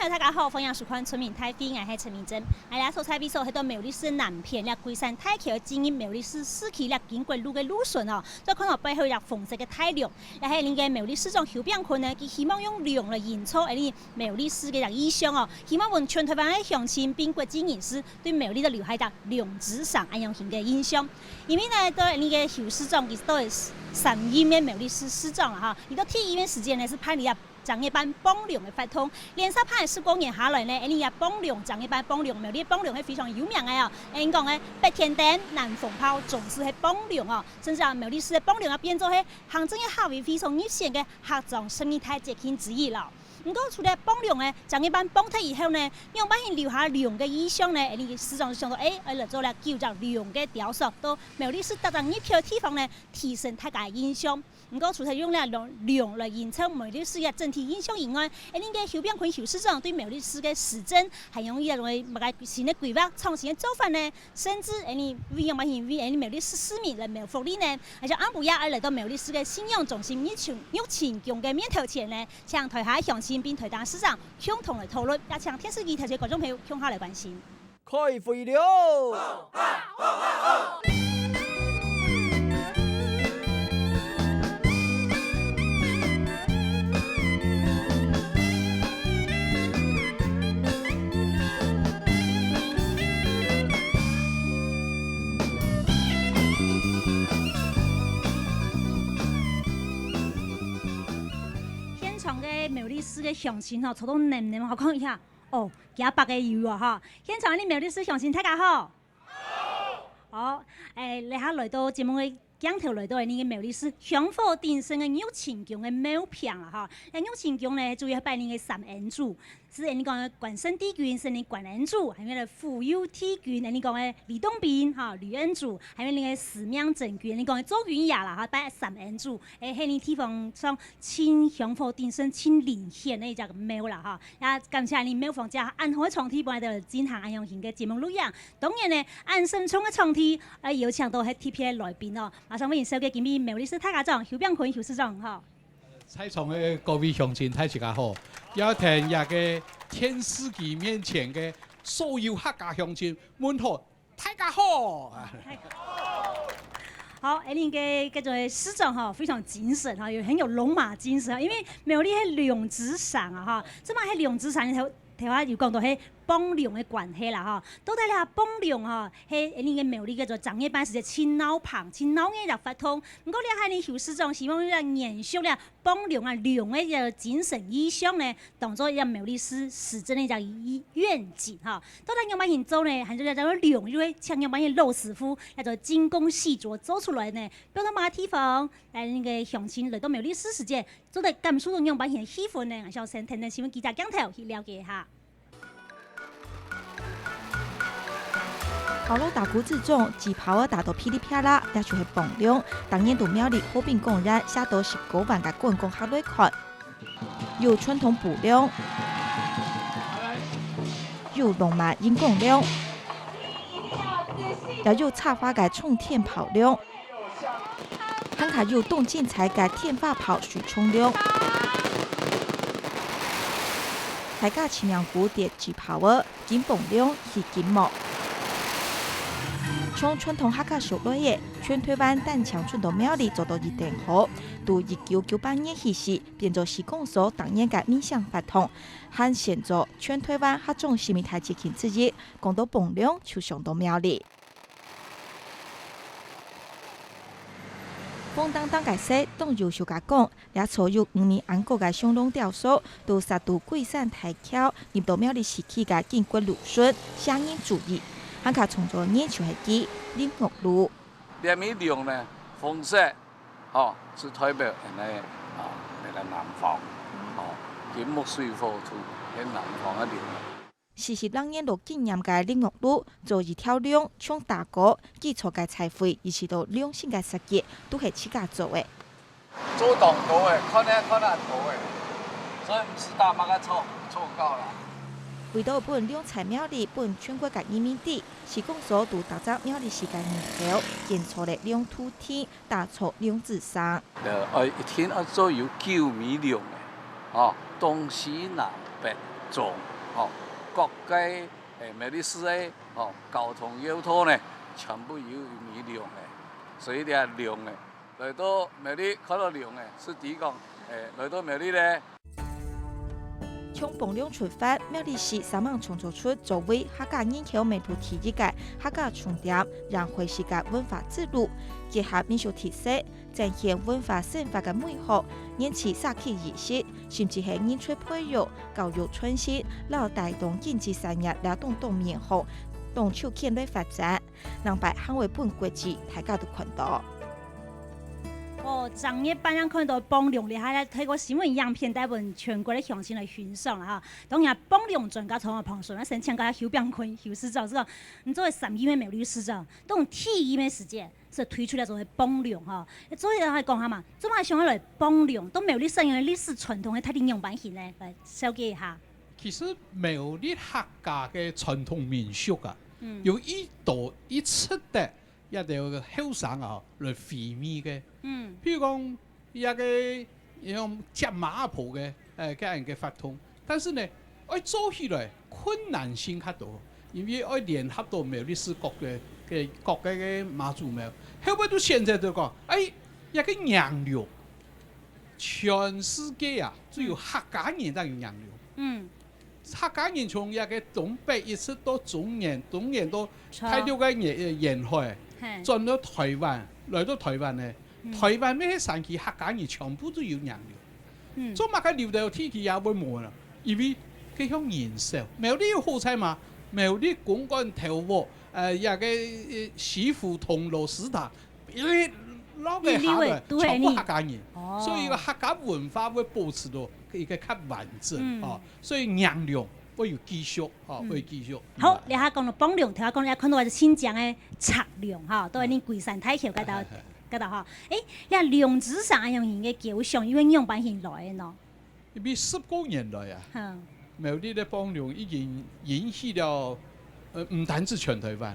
朋友大家好，欢迎收看《村民太飞》，我是陈明珍。来所采比所，迄个苗栗市南片咧，龟山太桥经营苗栗市市区咧，经过路嘅路顺哦，再看到背后咧红色嘅太阳，咧喺恁嘅苗栗市长邱炳坤呢，佢希望用量来营造喺苗栗市嘅意象哦，希望问全台湾嘅乡亲并国际人士对苗栗都留下一良知上安样型嘅印象。因为呢，到恁嘅邱市长，佢都系上任嘅苗栗市市长啦哈，伊到第一年时间呢是派你啊。长一班帮粮的发通，连续派14年下来呢，你也帮粮，长一班帮粮，苗栗帮粮是非常有名的哦。因讲的白天灯、南风炮，总是系帮粮哦，甚至啊苗栗市的帮粮啊变做系行政嘅效益非常热线嘅客庄生命态节庆之一了。不过除了帮粮呢，长一班帮退以后呢，让百姓留下粮嘅意象呢，你市长就想到，来做了旧造粮嘅雕塑，到苗栗市特长一票地方呢，提升大家嘅印象。不过除了用了粮来营造苗栗市嘅整体印象以外，恁嘅邱炳坤邱市长对苗栗市嘅市政，还用认为乜嘅新嘅规划、创新嘅做法呢，甚至你为让百姓为苗栗市市民来苗福利呢，而且安布亚来到苗栗市嘅信仰中心热情用嘅面头前呢，向台下乡亲并台大市长共同来讨论，也请电视机台下观众朋友向下来关心。开会了！苗栗市嘅乡亲吼，坐到黏，我看一下，哦，加白嘅油啊哈！现场啲苗栗市乡亲大家好，好，你下来到节目嘅鏡頭來到係你嘅苗栗市香火鼎盛嘅玉清宮嘅廟棚啦哈！玉清宮呢，主要係拜你嘅三恩主，是你講嘅關聖帝君是你關恩主，還有咧富有帝君，你講嘅李東彬哈呂恩主，還有你嘅司命真君，你講嘅周雲雅啦哈，拜三恩主，喺你地方上親香火鼎盛、親靈顯嘅一個廟啦哈！也感謝你廟房只安好嘅場地，幫我哋進行安樣型嘅節目錄影。當然呢，安心聰嘅場地，邀請到係特別來賓哦。馬上歡迎收嘅今日苗栗市太家長邱炳坤邱市長哈。在場嘅各位鄉親大家好，要聽一個天司機面前嘅所有客家鄉親問候大家好。好，你嘅叫做市長哈，非常精神哈，又很有龍馬精神，因為苗栗係良知上啊哈，即係喺良知上頭話又講到係幫糧嘅關係啦哈，到底你話幫糧哈，係你嘅苗栗叫做長一班時嘅親老旁、親老嘅入發通，唔過你係你邱市長希望你嚟延續咧幫糧啊糧嘅一個精神意向呢，當作一個苗栗市市政嘅一個願景哈。到底有乜嘢做呢？係就叫做糧，因為像有乜嘢老師傅，叫做精工細琢做出來呢，表到乜地方嚟你嘅鄉親嚟到苗栗市時節，做得感受到有乜嘢氣氛呢？我想先聽聽新聞記者鏡頭去了解一下。好了，打鼓自重，旗袍儿打到噼里啪啦，也就是蹦亮。當年度苗栗好兵公然下到19萬個觀光客來看，有傳統布亮，有龍馬銀光亮，也有插花嘅衝天炮亮，還卡有動靜彩嘅天發炮水衝亮。大家前面蝴蝶旗袍兒金蹦亮係金毛。從傳統客家熟來嘅，全台灣單槍傳到苗栗做到1點好，到1998年起時變做市公所當年嘅面向發通，和現做全台灣客莊市民大節慶之一，講到蹦亮就上到苗栗。風當當嘅說，當優秀嘅講，也採用5名安國嘅上龍雕塑，到殺到龜山大橋入到苗栗市區嘅經過路順，聲音注意。還卡創作年球係機林樂路。兩米量呢，紅色，是代表那個南方，金木水火土，喺南方嗰邊。時時讓人落經驗嘅林樂路，做一條龍，從大哥基礎嘅彩繪，以至到良性嘅設計，都係自家做嘅。做當到嘅，可能到嘅，所以唔是大媽嘅錯夠啦。為到本兩彩苗栗本全國嘅移民地，市公所都打造苗栗市嘅年頭，建造了兩土天，打造兩子山。一天做有9米量嘅，东西南北中，各界苗栗市的交通要道呢，全部由米量的，所以呢量的来到苗栗看到量的，是第讲来到苗栗呢。从崩量出发，苗栗市三网创造出作为客家人口美图体育的客家重点，让会世界文化之路结合民俗特色，展现文化生活的美好，引起社区意识，甚至是人才培育、教育创新，然后带动经济产业拉动动面后，动手建类发展，让百捍卫本国际，大家都看到。昨日班上看到崩量，你还睇过新闻样片，带本全国的乡亲来欣赏啦哈。当然，崩量专家从我旁说，那申请个休变坤休市长，这个你作为3亿的苗栗市长，都用体育的时间是推出来作为崩量哈。所以来讲下嘛，做嘛想要来崩量，都苗栗省的历史传统的特定样板型呢，来小解一下。其实苗栗客家的传统民俗啊，有一道一出的。一定有后生啊来回味嘅，譬如講一個用接馬步嘅家人嘅發通，但是呢，要做起來困難性較大，因為要聯合到苗栗市各個嘅馬祖廟，後尾到現在就講，一個羊肉，全世界啊只有客家人得用羊肉。客家人從一個東北一直到中原到太多嘅沿海。轉到台灣，來到台灣呢，台灣咩神奇客家人全部都有羊肉。做乜嘅料到天氣也會冇啦，因為佢向燃燒。苗栗有好彩嘛，苗栗公館頭鑊一個西湖銅鑼石塔，因為攞嘅下來全部客家人，所以個客家文化會保持到一個較完整哦。所以羊肉。會有繼續，會繼續。好，你下講到崩量，頭下講你看到係新疆嘅賊量，都係你龜山大橋嗰度嚇。呀，量子上用人嘅構想，因為樣板型來嘅喏。因為10多年來啊，苗栗嘅崩量已經引起了唔單止全台灣，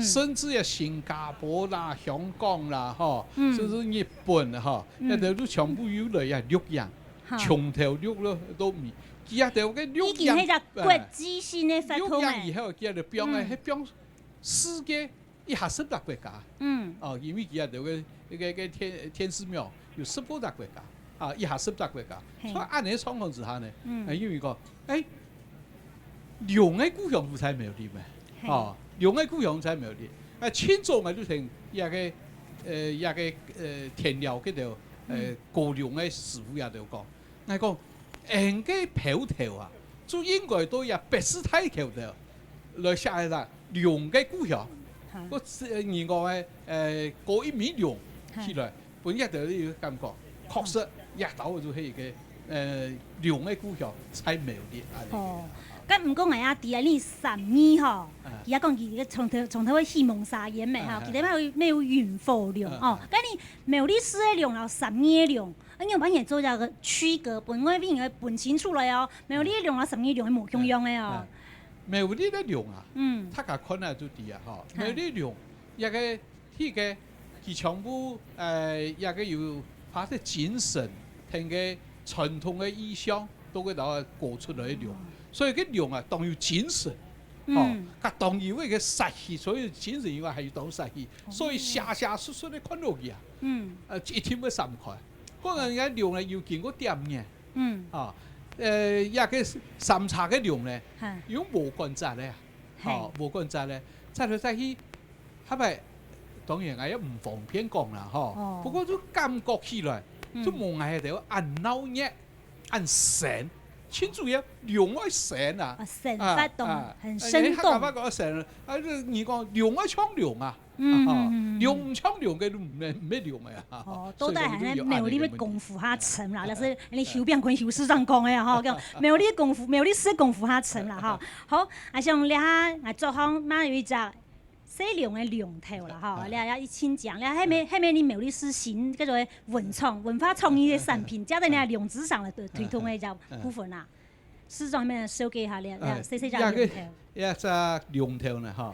甚至係新加坡啦、香港啦，甚至日本啦，一度都全部有來啊錄影，從頭錄咯都未。已經係個國際性嘅發通嘅。以後佢就變係變世界一下10個國家。因為佢就個天師廟有10多個國家，一下10個國家。所以按呢個狀況之下呢，因為個兩個故鄉唔使苗栗咩？兩個故鄉唔使苗栗。清早我都聽一個田寮嗰度高粱嘅師傅也就講，我講。人嘅票頭啊，就應該都有北市大橋頭來下來啦，量嘅股票，個另外嗰一米量起來，本一就有感覺，確實一到就係個量嘅股票才苗栗啊。咁唔講係啊，第二年3億嗬，而家講佢從頭嘅希望沙園咪嚇，佢哋咩有雲貨量哦，咁你苗栗市嘅量有3億量。因為把嘢做一個區隔，本我邊個分清楚來哦。苗栗量啊，3億量係冇共用嘅哦。苗栗嘅量啊，他個可能就啲啊，苗栗量一個佢全部一個有發啲精神同嘅傳統嘅意象都嗰度過出來嘅量，所以個量啊當要精神，佢當要一個實氣，所以精神以外係要當實氣，所以下疏嘅看落去啊，一天要3塊。嗰個人嘅量咧要經過點嘅，一個審查嘅量咧，用無關責咧，無關責咧，再去，係咪？當然我也唔方便講啦，不過都感覺起來，都冇係條按鬧熱、按神，最主要量愛神啊，神發動，很生動。你講神，你講量愛搶量啊！量唔搶量嘅都唔咩量嘅啊！都係喺苗栗嘅功夫下沉啦，就是你後邊群侯市長講嘅啊，講苗栗功夫、苗栗市功夫下沉啦，哈。好，啊像你下啊作項買有一隻細量嘅龍頭啦，哈，你下一千講，你下面你苗栗市新叫做文化創意嘅產品，加在你量子上嚟推動嘅就部分啦。市長咩小記下你細隻龍頭。一隻龍頭呢，哈。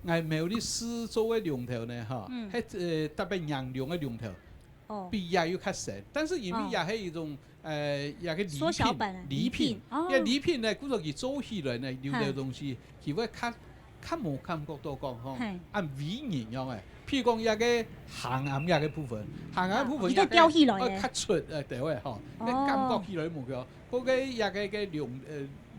我苗栗市作為龍頭呢，係特別陽亮嘅龍頭，比也要較細，但是因為也係一種也个缩小版礼品，哦因为礼品呢，古早佢做起来呢，有啲东西，佢会较无感觉到讲吼，按语言样诶。譬如讲，一个行暗一个部分，行暗部分伊都雕起来较出对位吼，你感觉起来冇叫，嗰个一个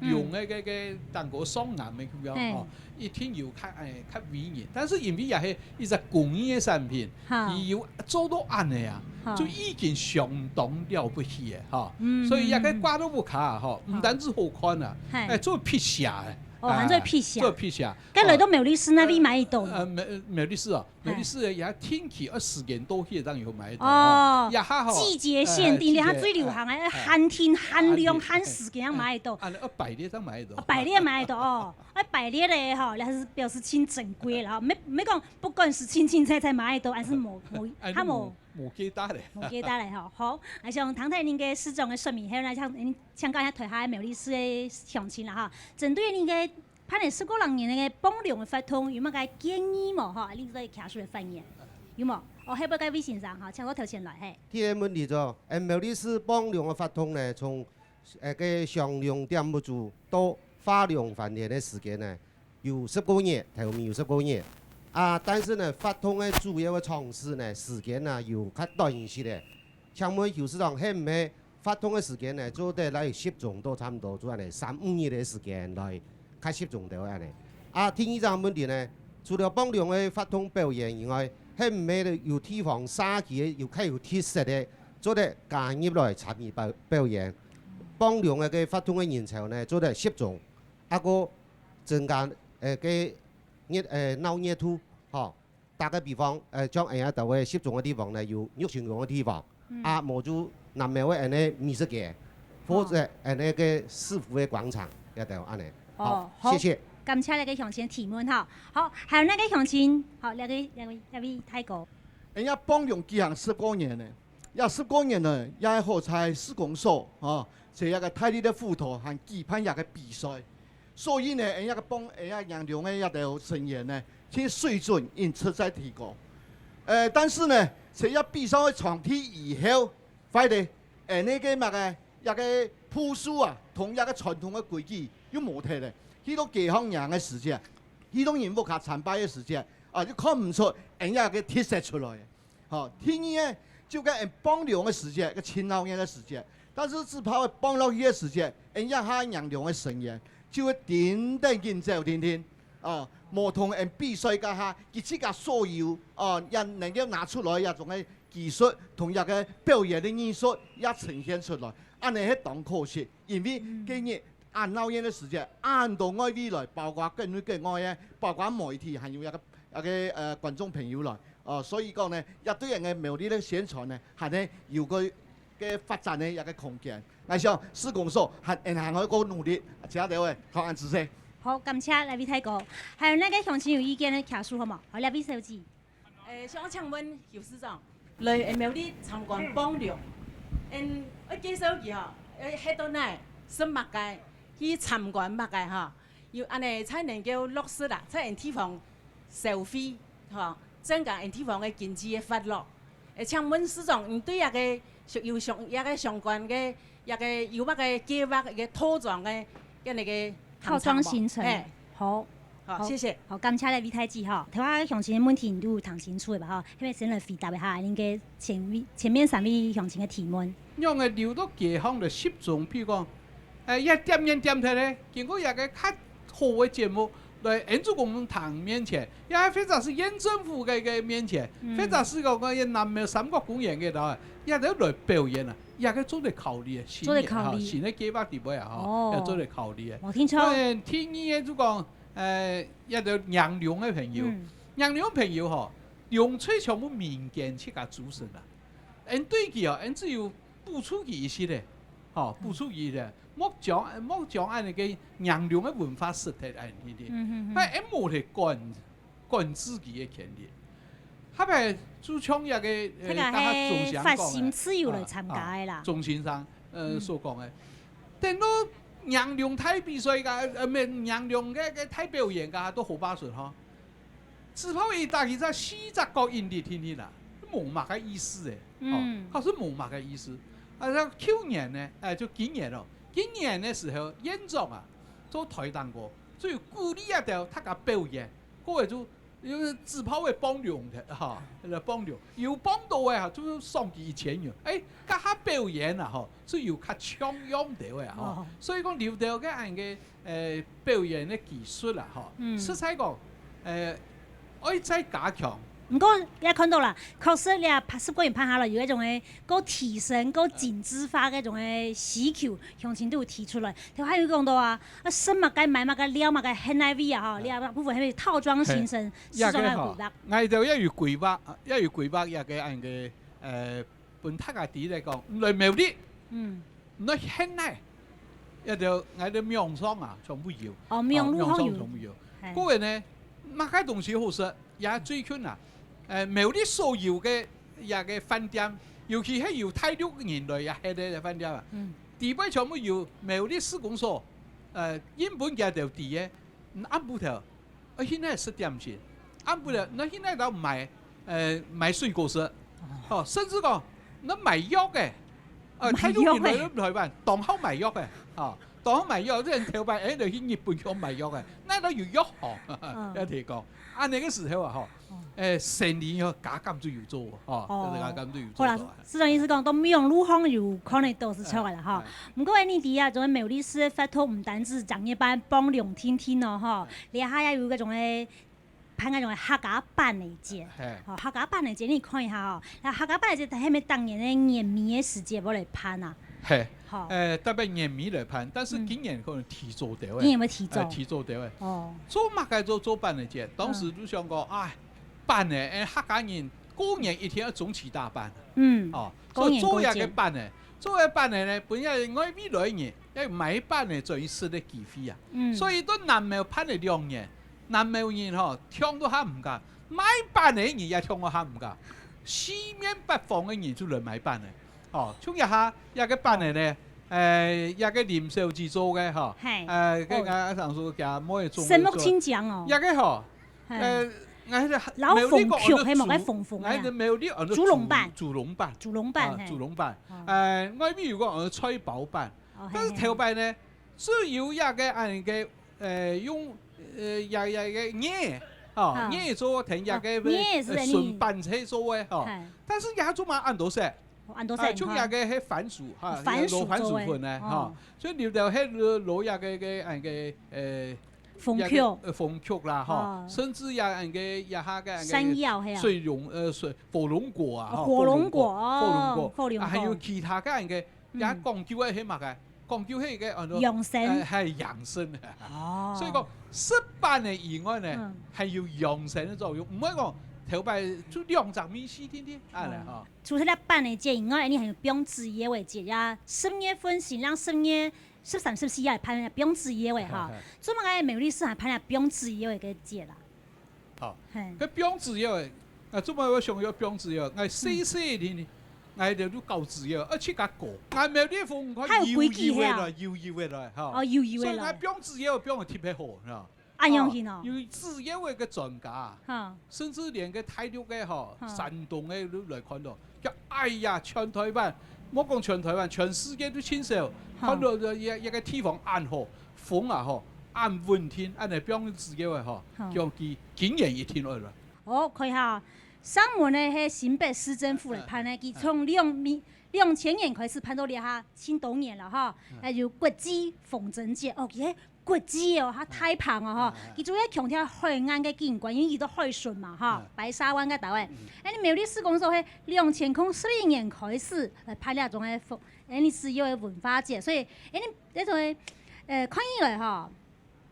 用个蛋糕双暗嘅咁样吼，一天要较语言，但是因为也系一只工业产品，伊要做到安尼啊，就已经相当了不起诶，哈，所以一个挂到不卡吼，唔单止好看啊，做披萨诶。哦，还做披萨，做披萨。跟来到苗栗市那边买到。苗栗市哦，苗栗市也天气时间多些，当然有买到。哦，也哈吼。季节限定，它最流行诶，寒天、寒凉、寒时间买到。啊，百列当买到。百列买到哦，百列的吼，还是表示清正规啦，没讲不管是青青菜菜买到，还是他冇。冇几大嘞，冇几大嘞吼，好，啊像唐太您嘅市长嘅说明，还有像刚才推下苗栗市嘅详情啦哈，针对您嘅潘嚟19人嘅帮量嘅发通，有冇嘅建议冇哈？你在卡数嘅发言有冇？哦，喺不該位先生哈，請我頭前來嘿。第一個問題就苗栗市幫量嘅發通呢，從個上量點不住到發量還原嘅時間呢，有10個月，頭面有10個月。但是呢，發通嘅主要嘅嘗試呢，時間呢要較短些嘅。請問邱市長，係唔係發通嘅時間呢，做得嚟集中到差唔多做安尼3-5年嘅時間來較集中到安尼？第二個問題呢，除了幫量嘅發通表現以外，係唔係有地方沙期嘅要較有特色嘅，做得加入來參與表演？幫量嘅發通嘅人潮呢，做得集中，個增加鬧熱度，嚇！打個比方，將人家到嘅集中嘅地方呢，有肉全用嘅地方，冇做南面嘅人嘅美食街，或者人哋嘅市府嘅廣場，一定安尼。好，謝謝。感謝你嘅鄉親提問哈。好，還有那個鄉親，好，兩位太哥。人家幫用舉行10個年呢，要10個年呢，也好在施工所啊，這一個大力的輔導和舉辦一個比賽。所以呢，人家個幫人家楊梁嘅一條成員呢，其實水準因此在提高。但是呢，這一比賽嘅場地以後，快啲那個乜嘅一個鋪數啊，同一個傳統嘅規矩要冇睇咧。呢種幾項人嘅時間，呢種人物卡參拜嘅時間，就看唔出人家嘅特色出來嘅。好，第二呢，就個幫量嘅時間，個青老年嘅時間，但是只怕幫老嘢嘅時間，人家下楊梁嘅成員。就會點點緊走天，無同人比賽家下，佢自己所有人能夠拿出來一種嘅技術同一個表演嘅藝術也呈現出來，安尼係當可惜，因為今日按鬧演嘅時間，按到外地來，包括跟外嘅，包括媒體，還有一個觀眾朋友來，所以講呢，一堆人嘅苗栗嘅宣傳呢，係呢有個嘅發展嘅一個空間。我想施工所係銀行嗰個努力，其他位靠按指示。好，感謝兩位太哥。還有那個鄉親有意見嘅卡數好冇？好，兩位小姐。想請問邱市長，來苗栗參觀幫量，我介紹佢嚇，喺到哪是乜嘅？去參觀乜嘅嚇？要安尼才能夠落實啦，才能地方消費嚇，增加地方嘅經濟嘅發展。請問市長，你對一個相關嘅一個有乜嘅計劃嘅套裝嘅那個套裝行程？好，謝謝。好，感謝兩位太子哈。睇下鄉親嘅問題你都有談清楚嘅吧哈，因為先來回答一下您嘅前面3位鄉親嘅提問。用嘅留到街坊嚟集中，譬如講，一點睇咧，經過一個較好嘅節目。來原住公堂面前，也或者是縣政府嘅面前，或者是個南面3個公園嘅度，也都來表演啊，也個做嚟考慮啊，新嘅計劃地位啊，嗬，也做嚟考慮啊。我聽錯。天意嘅就講，一個楊梁嘅朋友，楊梁朋友嗬，用吹全部民間去甲組成啦，人對佢哦，人只有付出佢一些咧，嗬，付出佢咧。莫講安尼個楊梁嘅文化實體安尼啲，但係冇嚟管自己嘅權利。後邊就從一個大家總想發心自由嚟參加嘅啦。總先生所講嘅，等到楊梁太比賽㗎，咩楊梁嘅太表演㗎都好巴順嗬。只怕一打其實40個印地天啦，冇乜嘅意思嘅，係是冇乜嘅意思。那去年呢，就今年咯，今年的时候演讲啊，做台当过，所以鼓励啊条他个表演，各位就有自跑的帮用的哈，来帮用，有帮到的哈，就送几1000元，甲他表演啊哈，所以有较抢用到的哈，所以讲留到个人嘅表演的技术啦哈，实在讲爱再加强。不过也看到啦，确实你拍10个月拍下来，有一种诶，个提升、个精致化嘅一种诶需求，向前都有提出来。就还有讲到啊，生物嘅、买物嘅、料物嘅很耐味啊，吼，你啊部分係套裝形成，始終係規劃。我就一如規劃，一如規劃一個人嘅本他嘅啲嚟講，來苗啲，那很耐，一條我哋명상啊，全部要。哦，명路好全部要。嗰個呢，乜嘅東西好食，也最近啊。苗啲所有嘅也個飯店，尤其係由大陸人來也係啲飯店啊。地位全部由苗啲施工所，原本嘅條地嘅，按不條，現在10點錢，按不了，那現在都買水果食，甚至講那買藥嘅，大陸人來都唔台灣，當口買藥嘅，當口買藥，啲人條辦就去日本去買藥嘅，那都有藥行，有提講，按那個時候啊，生意要加減都要做，加減都要做。好啦，市長意思講，到苗路方有可能都是出來啦，哈。唔過呢啲啊，種苗栗市發託唔單止講一般幫兩天天咯，哈，你下也有嗰種誒。拍嗰種客家辦嘅節，客家辦嘅節你看一下哦。客家辦嘅節係咪當年嘅年尾嘅時節我嚟拍啊？係，特別年尾嚟拍，但是今年可能提早掉嘅。今年會提早？提早掉嘅。哦。做乜嘅做辦嘅節？當時都想講，辦嘅客家人過年一天要總起大辦。所以做嘢嘅辦嘅，做嘢辦嘅呢，本來外邊來年，因為買辦嘅最適的機會啊。所以都難免拍嚟2年。南苗人嗬，聽都嚇唔㗎，買辦嘅人也聽我嚇唔㗎，四面八方嘅人都嚟買辦嘅，從一下一個辦嘅呢，一個臨手製作嘅嗬，佢啱上數叫乜嘢做？神木清江哦，一個嗬，老鳳橋係冇嘅鳳鳳啊，竹籠辦，竹籠辦，竹籠辦，外邊如果我吹寶辦，但是頭辦呢，只有一個人嘅用。日嘅嘢，嘢做停日嘅純辦車做嘅，但是也做埋按到食，中日嘅係番薯嚇，攞番薯粉咧嚇，所以料係攞日嘅鳳曲啦嚇，甚至有人嘅日下嘅山藥係啊，火龍果啊，火龍果，還有其他嘅人嘅也講究係乜嘅？講究係嘅養生，係養生啊，所以講。10年以外呢，係要養成嘅作用，唔係講頭擺就200米4天天啊咧嚇。除咗你辦嘅節以外，你還有標誌嘢為節呀，10月份新郎10月13、14也拍標誌嘢為嚇，專門嘅苗栗市係拍標誌嘢為嘅節啦。好，個標誌嘢為，專門我想要標誌嘢，我細啲。我哋都夠自由，出格過。我苗栗風佢搖嘅來，嚇。哦，搖嘅來。所以我標自由標我貼喺好，嚇。安樣件哦。要自由嘅專家，甚至連個大陸嘅山東嘅都來看到，哎呀，全台灣，我講全台灣，全世界都親手看到一個地方安好，風啊安穩天，安嚟標自由嘅叫佢竟然一天來啦。哦，佢嚇。上門咧係新北市政府嚟判咧，佢從2000年開始判到呢下千多年啦，哈，有國際風箏節，哦，佢係國際哦，嚇太棒啊，哈，佢主要強調海岸嘅景觀，因為佢都海順嘛，哈，白沙灣嘅島誒，你苗栗市公所係2012年開始嚟判呢種嘅你自由嘅文化節，所以你呢種看以來哈，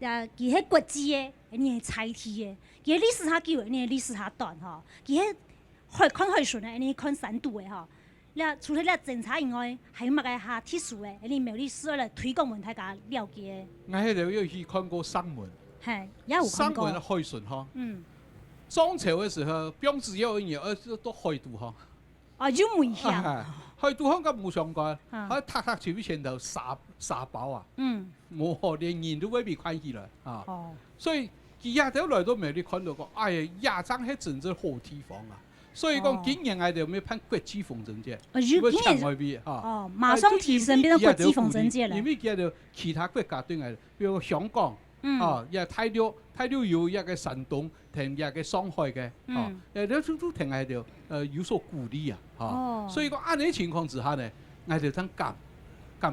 佢係國際嘅，你係彩體嘅。佢歷史較久，你歷史較短吼。佢係看海順嘅，你看山度嘅吼。你除咗你偵查以外，還有乜嘅下特殊嘅？你苗栗市嚟推廣問題加了解。我喺度要去看過三門。係，也有看過。三門嘅海順吼。漲潮嘅時候，標誌有嘢，都海渡吼。哦，有危險。海渡香港冇相關，喺塔前邊前頭沙包啊。我連人都未必看起來啊。所以。佢也都來到苗栗看到個，哎呀，亞洲係真正好地方啊！所以讲今年我哋要办国际风筝节，哦，要今年抢外边哈。哦，马上提升变成国际风筝节了因。为佢哋其他国家对外，比如香港，哦，也泰六有一个山东同一个上海嘅，哦，都同喺度有所鼓励啊，哦，所以讲安尼情况之下呢，我哋真敢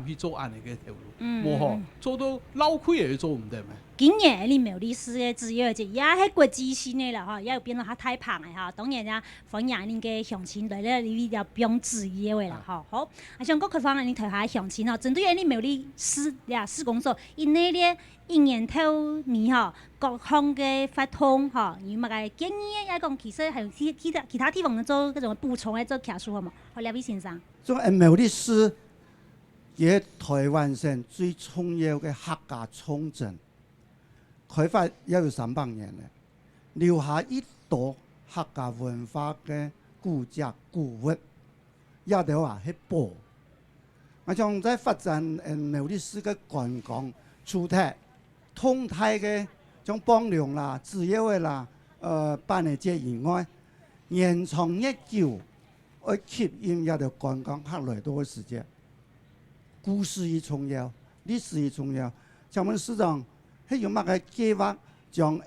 去做安尼嘅条路，冇嗬，做到老亏也做唔得咩？今年的苗栗市的自由节也係國際性的啦，哈，也有變到較太棒的哈。當然啦，歡迎您嘅鄉親來咧，你要不用質疑的啦，哈。好，啊，像各方面你睇下鄉親吼，針對你苗栗市施工所，因內咧一年頭年吼，各項嘅發通吼，有乜嘅建議？也講其實係其他地方能做嗰種補充嘅做技術好冇？好，兩位先生。做苗栗市也台灣省最重要嘅客家重鎮。開發也有300年咧，留下一朵客家文化嘅古蹟古物，也就話去保。我將在發展苗栗市嘅觀光主題，動態嘅將幫良啦、自由嘅啦、辦嘅節以外，延長一久，去吸引也就觀光客來多嘅時間。故事亦重要，歷史亦重要。請問市長，係有乜嘅計劃將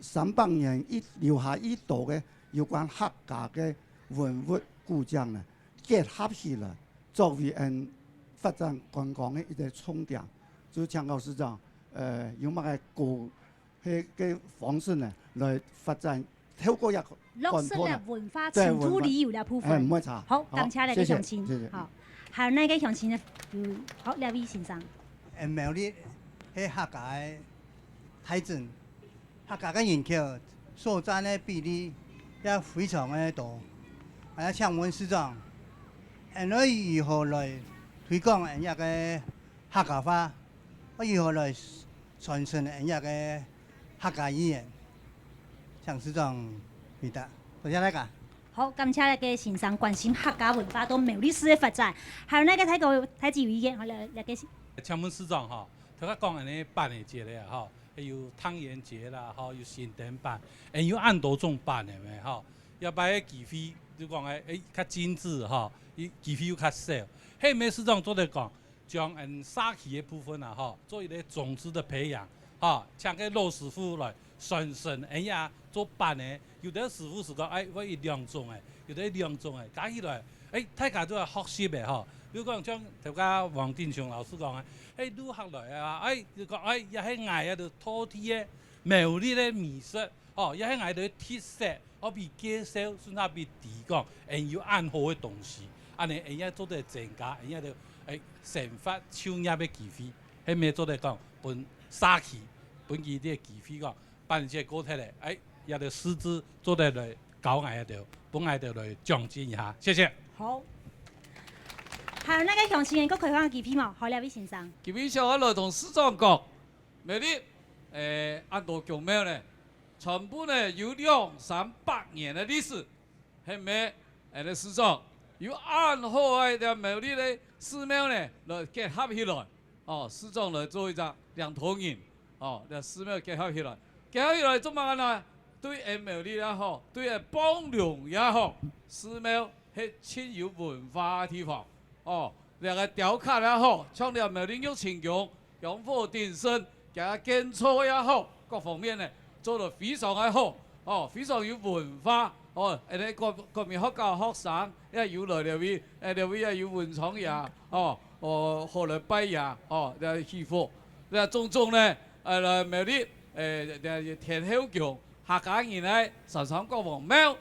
300年留下一朵嘅有關客家嘅文物古蹟呢結合起來，作為發展觀光嘅一個重點？就請教市長，有乜嘅方式呢來發展？透過一個落實嘅文化程度旅遊嘅部分。唔會差。好，感謝你嘅鄉親。好，還有那個鄉親呢？好，兩位先生。苗栗係客家嘅體證，客家嘅人口所佔嘅比例也非常嘅多。我請問市長，你如何來推廣人家嘅客家話？我如何來傳承人家嘅客家語言？請市長回答。多謝大家。好，感謝你嘅先生關心客家文化到苗栗市嘅發展。還有那個睇自由意見，我嚟嘅。請問市長哈，頭家講安尼辦嘅節咧哈，有湯圓節啦，哈，有新燈辦，有按多種辦嘅咩哈？要擺嘅機費，就講較精緻哈，機費又較少。迄咩市長做嚟講，將沙期嘅部分啊哈，做一個種子的培養，哈，請個老師傅來傳承，呀做辦嘅。有啲師傅是講，我有2種嘅，有啲2種嘅，加起來，大家都係學習嘅哈。比如講，像頭家黃定雄老師講啊，愈學來啊，就講也係藝啊，就土地嘅苗栗嘅美食，哦，也係藝嘅特色，我比介紹，甚至比提講，有按好嘅東西，安尼也做得增加，也就成發超額嘅機會，係咪做得講本沙期，本佢啲機會講，辦隻個體咧，也就師資做得來搞藝就，本藝就來獎金一下，謝謝。好。還有那個鄉親，佫開放機票冇？好，兩位先生。機票上我來同市長講，苗栗安道宮廟呢，全部呢有200-300年的歷史，係咪？市長有按好嘅苗栗的寺廟呢來結合起來，哦，市長來做一隻兩頭人，哦，寺廟結合起來，結合起來做乜呢？對苗栗也好，對邦良也好，寺廟係親有文化嘅地方。哦，兩個雕刻也好，像條苗栗玉清宮、陽火鼎盛，加建築也好，各方面呢做得非常嘅好，哦，非常有文化，哦，國民學校學生也有來條位也有文創嘢，後來拜嘢，祈福，種呢，苗栗天后宮客家人呢，神山國王廟，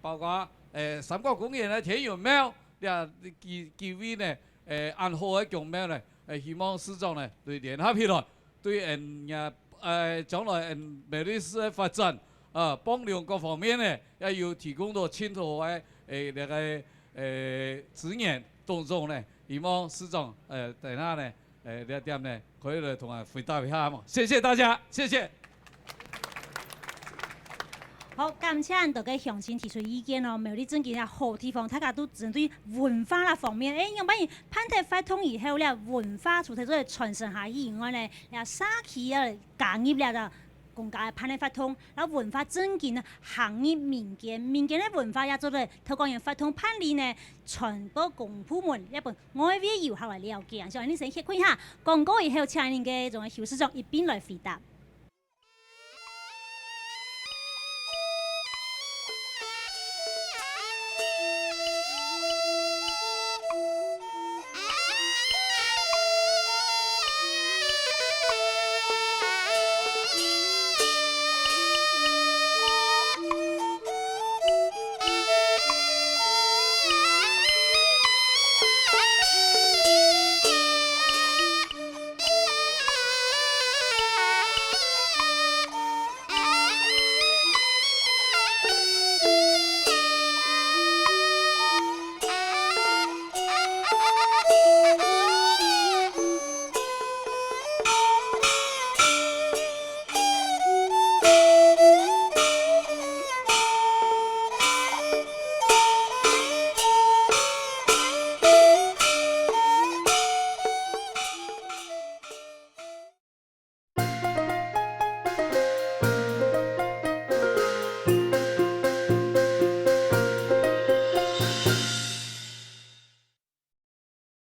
包括三國公園嘅天元廟。機會呢？按好嘅宮廟呢？希望市長呢對聯合起來，對將來苗栗市嘅發展幫助各方面呢，也要提供到清楚嘅那個資源當中呢，希望市長等下呢呢點呢可以來同我回答一下嘛？謝謝大家，謝謝。好，感謝咱大家鄉親提出意見哦。苗栗真嘅好地方，大家都針對文化那方面，用乜嘢潘特發通以後咧，文化除咗做傳承下以外咧，又沙期啊，教育咧就公家的判例法通，然后文化正经呢行业民间的文化也做咧，透过人法通判例呢，传播公部门一本外围游客来了解。所以你先去看一下广告以後，請您嘅仲係邱市長一邊來回答。